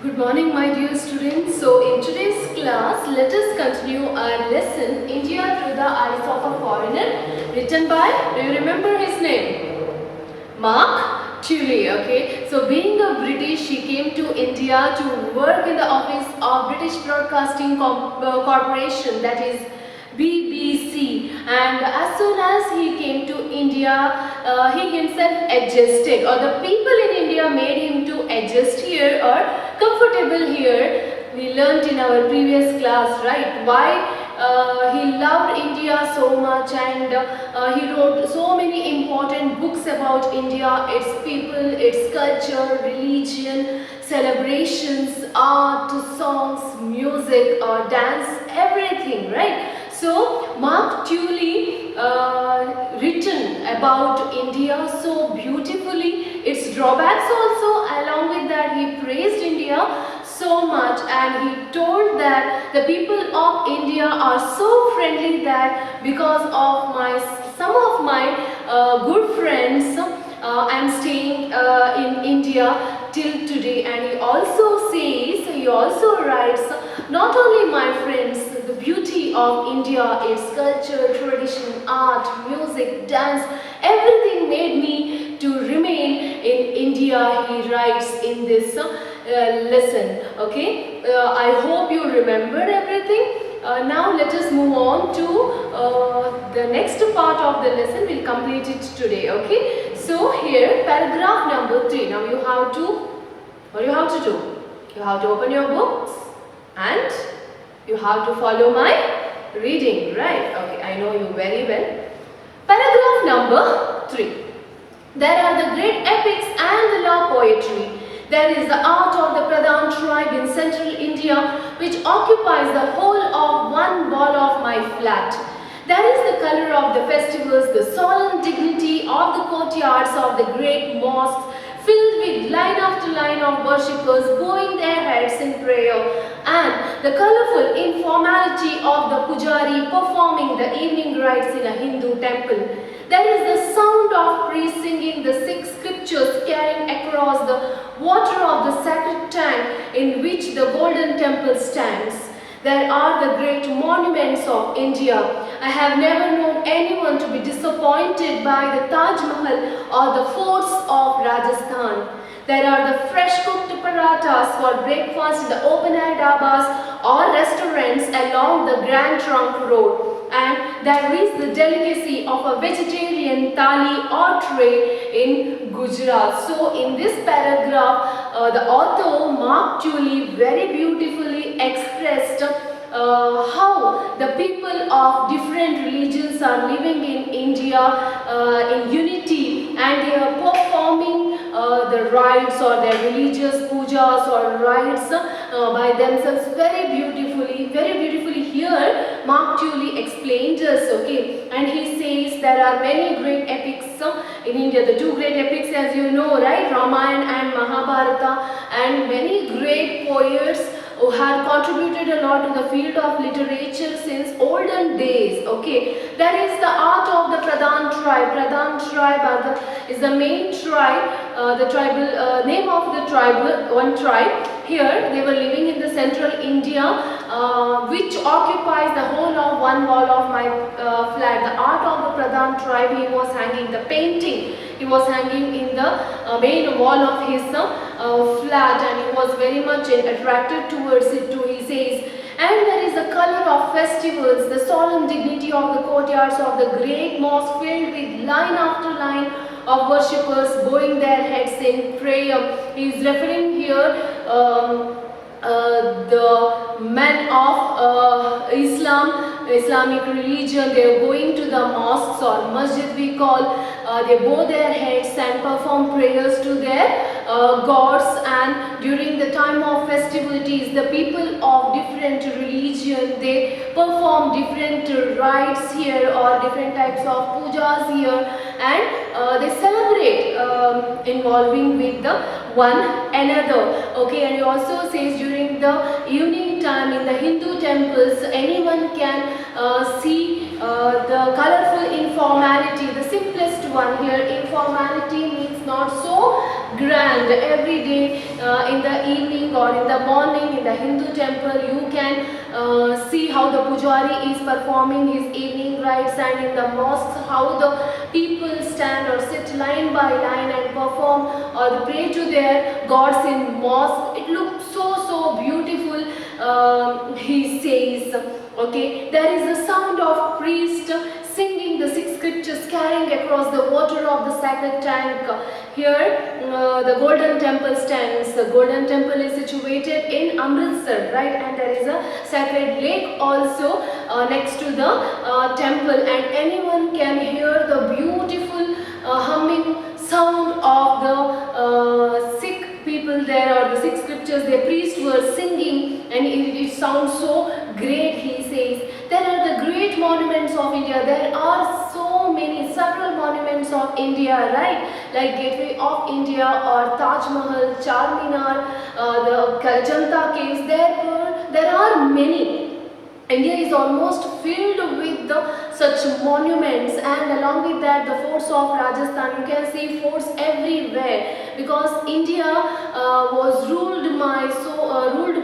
Good morning, my dear students. So, in today's class, let us continue our lesson India Through the Eyes of a Foreigner, written by, do you remember his name? Mark Tully. Okay. So, being a British, he came to India to work in the office of British Broadcasting Corporation, that is BBC, and as soon as he came to India, he himself adjusted, or the people in India made him to adjust here or comfortable here. We learnt in our previous class, right, why he loved India so much, and he wrote so many important books about India, its people, its culture, religion, celebrations, art, songs, music, dance, everything, right? So, Mark Tully written about India so beautifully, its drawbacks also. Along with that, he praised India so much, and he told that the people of India are so friendly that because of some of my good friends, I am staying in India till today. And he also writes, not only my friends, the beauty of India, its culture, tradition, art, music, dance, everything made me to remain in India, he writes in this lesson. Okay, I hope you remembered everything. Now let us move on to the next part of the lesson. We'll complete it today. Okay, so here paragraph number 3. Now you have to, what you have to do? You have to open your books and you have to follow my reading, right? Okay, I know you very well. Paragraph number 3. There are the great epics and the law poetry. There is the art of the Pradhan tribe in central India, which occupies the whole of one wall of my flat. There is the color of the festivals, the solemn dignity of the courtyards of the great mosques, filled with line after line of worshippers bowing their heads in prayer, and the colorful informality of the pujari performing the evening rites in a Hindu temple. There is the sound of priests singing the 6 scriptures carrying across the water of the sacred tank in which the golden temple stands. There are the great monuments of India. I have never known anyone to be disappointed by the Taj Mahal or the forts of Rajasthan. There are the fresh cooked parathas for breakfast in the open air dabas or restaurants along the Grand Trunk Road. And there is the delicacy of a vegetarian thali or tray in Gujarat. So in this paragraph, the author Mark Tully very beautifully expressed how the people of different religions are living in India in unity, and they are performing the rites or their religious pujas or rites by themselves very beautifully. Very beautifully here Mark Tully explained us, okay, and he says there are many great epics in India. The 2 great epics, as you know, right, Ramayana and Mahabharata, and many great poets who had contributed a lot to the field of literature since olden days. Okay, there is the art of the Pradhan tribe. Pradhan tribe is the main tribe, the tribal name of the one tribe. Here they were living in the central India, which occupies the whole of one wall of my flat. The art of the Pradhan tribe, he was hanging the painting. He was hanging in the main wall of his flat, and he was very much attracted towards it too, he says. And there is the color of festivals, the solemn dignity of the courtyards of the great mosque filled with line after line of worshippers bowing their heads in prayer. He is referring here the men of Islamic religion. They are going to the mosques or masjid we call. They bow their heads and perform prayers to their gods, and during the time of festivities the people of different religion, they perform different rites here or different types of pujas here, and they celebrate involving with the one another. Okay, and he also says during the evening time in the Hindu temples, anyone can see the colorful informality, the simplest one here. Informality means not so grand. Every day in the evening or in the morning in the Hindu temple, you can see how the pujari is performing his evening rites, and in the mosques how the people stand or sit line by line and perform or pray to their gods in mosque. It looks so beautiful. He says, okay, there is the sound of priest singing the 6 scriptures, carrying across the water of the sacred tank. Here the golden temple stands. The golden temple is situated in Amritsar, right, and there is a sacred lake also next to the temple, and anyone can hear the beautiful humming sound of the Sikh people there, or the 6 scriptures the priest were singing, and it sounds so great. He says there are the great monuments of India. There are so many, several monuments of India, right, like Gateway of India or Taj Mahal, Charminar, the Ajanta caves. There are many. India is almost filled with such monuments, and along with that the forts of Rajasthan. You can see forts everywhere, because India was ruled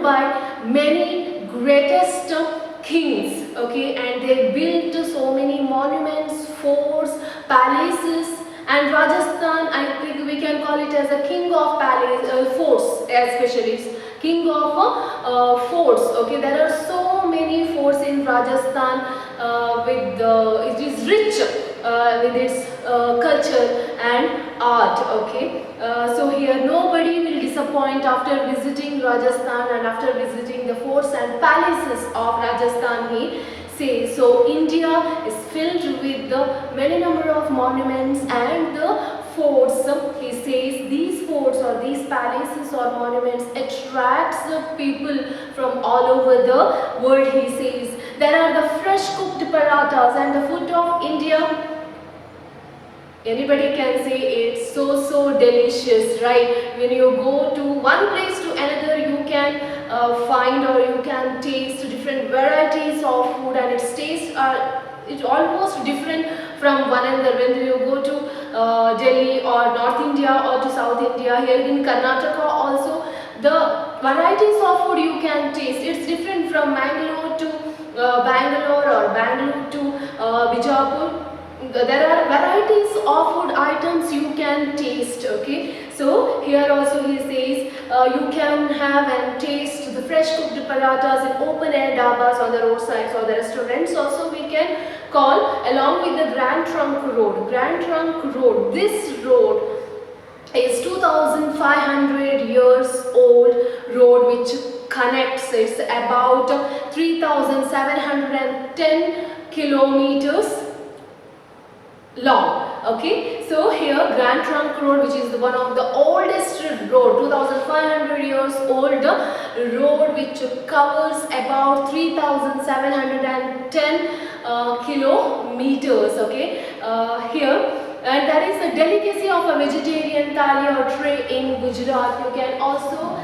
by many greatest kings, okay, and they built so many monuments, forts, palaces. And Rajasthan, I think we can call it as a king of forts, especially it's king of forts. Okay, there are so many forts in Rajasthan. It is rich with its culture and art. Okay, so here nobody will disappoint after visiting Rajasthan and after visiting the forts and palaces of Rajasthan. He says so. India is filled with the many number of monuments and the forts. He says these forts or these palaces or monuments attracts the people from all over the world. He says there are the fresh cooked parathas and the food of India. Anybody can say it's so delicious, right? When you go to one place to another, you can find or you can taste different varieties of food, and its tastes are it's almost different from one another. When you go to Delhi or North India or to South India, here in Karnataka also, the varieties of food you can taste, it's different from Mangalore to Bangalore or Bangalore to Bijapur. There are varieties of food items you can taste. Okay, so here also he says you can have and taste the fresh cooked parathas in open air dabas on the roadsides or the restaurants. Also we can call along with the Grand Trunk Road. Grand Trunk Road, this road is 2500 years old road which connects. It's about 3710 kilometers long. Okay, so here Grand Trunk Road, which is one of the oldest road, 2500 years old road, which covers about 3710 kilometers. Okay, here. And there is a delicacy of a vegetarian thali or tray in Gujarat. You can also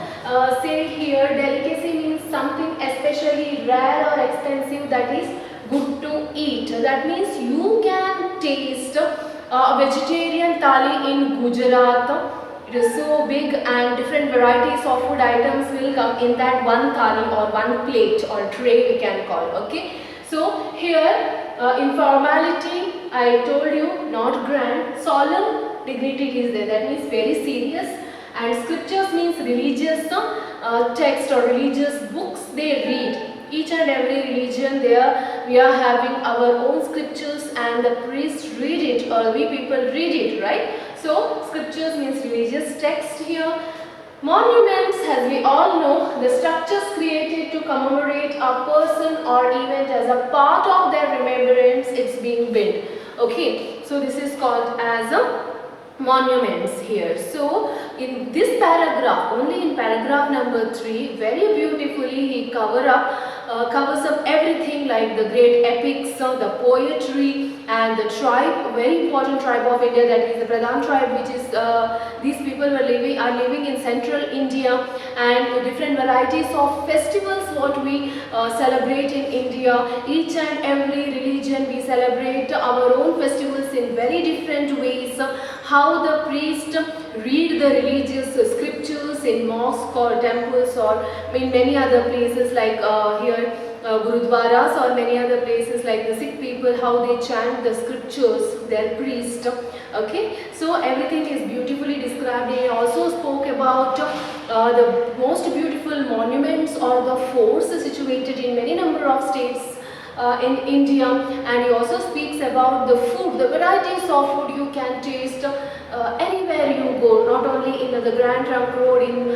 say here delicacy means something especially rare or expensive that is good to eat. That means you can taste a vegetarian thali in Gujarat. It is so big and different varieties of food items will come in that one thali or one plate or tray we can call. Okay. So here informality, I told you, not grand. Solemn dignity is there. That means very serious. And scriptures means religious text or religious books they read. Each and every religion there we are having our own scriptures, and the priests read it or we people read it, right? So scriptures means religious text here. Monuments, as we all know, the structures created to commemorate a person or event as a part of their remembrance, it's being built. Okay, so this is called as a monuments here. So in this paragraph, only in paragraph number 3, very beautifully he covers up everything like the great epics, the poetry, and the tribe, very important tribe of India, that is the Pradhan tribe, which is these people are living in central India, and the different varieties of festivals what we celebrate in India. Each and every religion we celebrate our own festivals in very different ways. How the priest read the religious scriptures in mosques or temples or in many other places like here Gurudwaras or many other places like the Sikh people, how they chant the scriptures, their priest. Okay, so everything is beautifully described. He also spoke about the most beautiful monuments or the forts situated in many number of states in India, and he also speaks about the food, the varieties of food you can taste anywhere you go, not only in the Grand Trunk Road in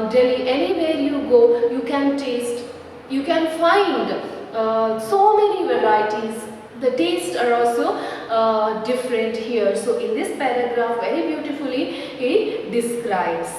Delhi, anywhere you go, you can taste, you can find so many varieties. The tastes are also different here. So in this paragraph, very beautifully he describes.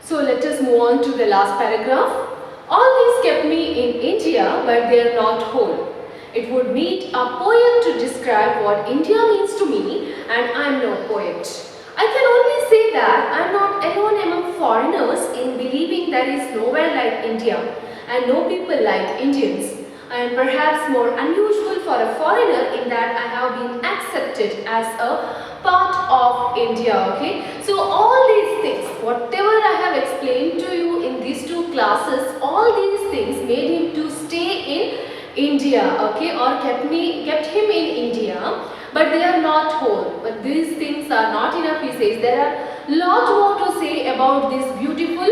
So let us move on to the last paragraph. All these kept me in India, but they are not whole. It would need a poet to describe what India means to me, and I am no poet. I can only say that I am not alone among foreigners in believing there is nowhere like India, and no people like Indians. I am perhaps more unusual for a foreigner in that I have been accepted as a part of India. Okay, so all these things, whatever I have explained to you in these two classes, all these things made him to stay in India, okay, or kept him in India, but they are not whole. But these things are not enough, he says. There are lot more to say about this beautiful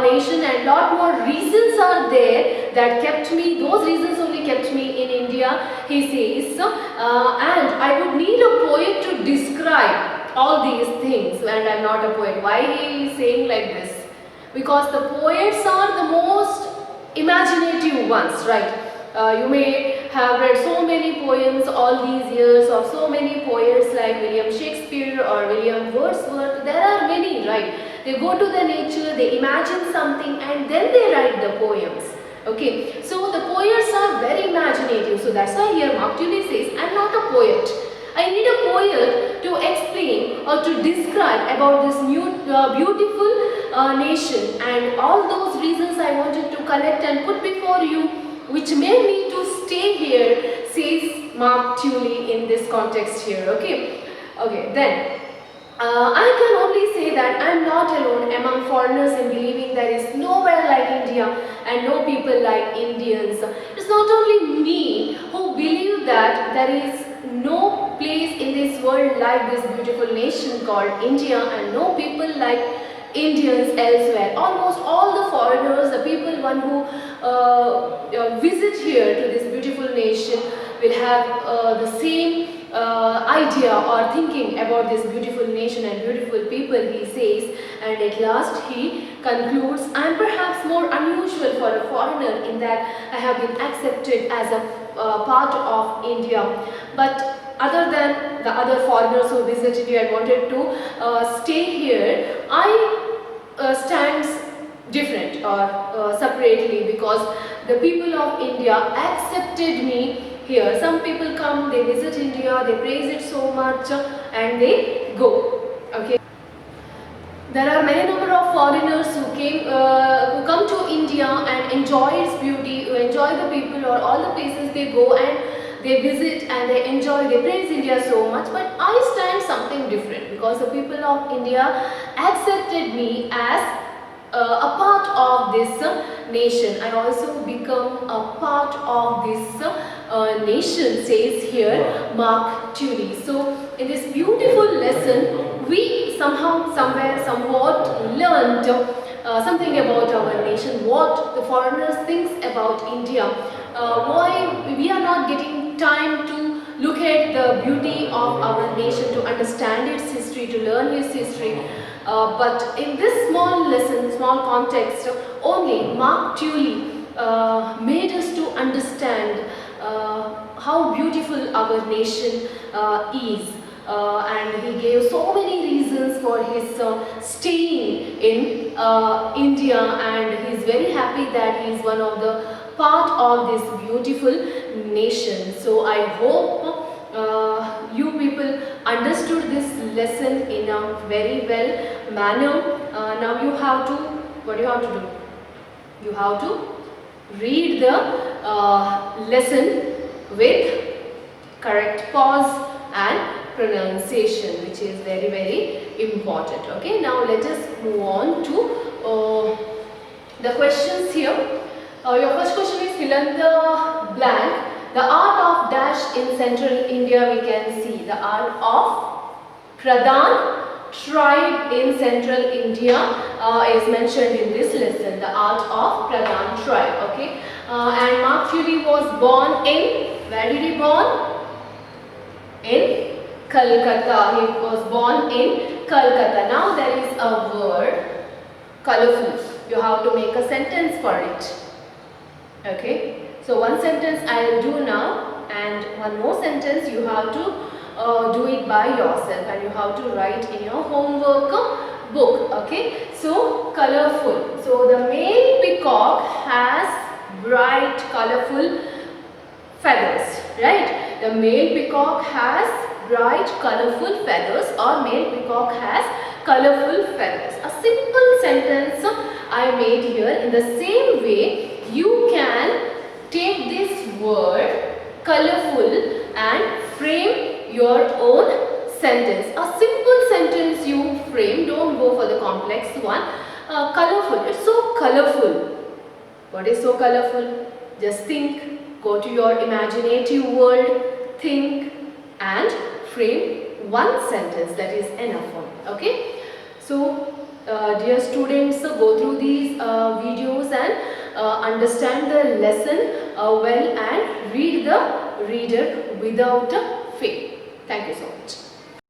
nation, and lot more reasons are there that kept me, those reasons only kept me in India, he says, and I would need a poet to describe all these things, and I am not a poet. Why he is saying like this? Because the poets are the most imaginative ones, right? You may have read so many poems all these years of so many poets like William Shakespeare or William Wordsworth. There are many, right? They go to the nature, they imagine something, and then they write the poems. Okay, so the poets are very imaginative. So that's why here Mark Tully says, I am not a poet. I need a poet to explain or to describe about this new beautiful nation, and all those reasons I wanted to collect and put before you, which made me to stay here, says Mark Tully in this context here. Okay, then I can only say that I am not alone among foreigners in believing there is nowhere like India and no people like Indians. It's not only me who believe that there is no place in this world like this beautiful nation called India, and no people like Indians elsewhere. Almost all the foreigners, the people one who visit here to this beautiful nation will have the same idea or thinking about this beautiful nation and beautiful people, he says. And at last he concludes, I am perhaps more unusual for a foreigner in that I have been accepted as a part of India. But other than the other foreigners who visited here and wanted to stay here, I stands different or separately, because the people of India accepted me here. Some people come, they visit India, they praise it so much, and they go. Okay. There are many number of foreigners who come to India and enjoy its beauty, who enjoy the people or all the places they go and they visit and they enjoy, they praise India so much. But I stand something different, because the people of India accepted me as a part of this nation. I also become a part of this nation, says here Mark Tully. So in this beautiful lesson, we somehow, somewhere, somewhat learned something about our nation, what the foreigners thinks about India, why we are not getting time to look at the beauty of our nation, to understand its history, to learn its history. But in this small lesson, small context, only Mark Tully made us to understand how beautiful our nation is. And he gave so many reasons for his staying in India, and he is very happy that he is one of the part of this beautiful nation. So I hope you people understood this lesson in a very well manner. Now you have to, what do you have to do? You have to read the lesson with correct pause and pronunciation, which is very, very important. Okay, now let us move on to the questions here. Your first question is fill in the blank. The art of dash in central India, we can see the art of Pradhan tribe in central India is mentioned in this lesson. The art of Pradhan tribe. Okay, and Mark Curie was born in, where did he born? In Calcutta. He was born in Calcutta. Now there is a word colorful. You have to make a sentence for it. Okay. So one sentence I will do now, and one more sentence you have to do it by yourself, and you have to write in your homework book. Okay. So colorful. So the male peacock has bright colorful feathers, right? The male peacock has bright colorful feathers, or male peacock has colorful feathers. A simple sentence I made here. In the same way, you can take this word colorful and frame your own sentence. A simple sentence you frame, don't go for the complex one. Colorful, it's so colorful. What is so colorful? Just think, go to your imaginative world, think and frame one sentence. That is enough for me. Okay. So dear students, go through these videos and understand the lesson well and read the reader without fail. Thank you so much.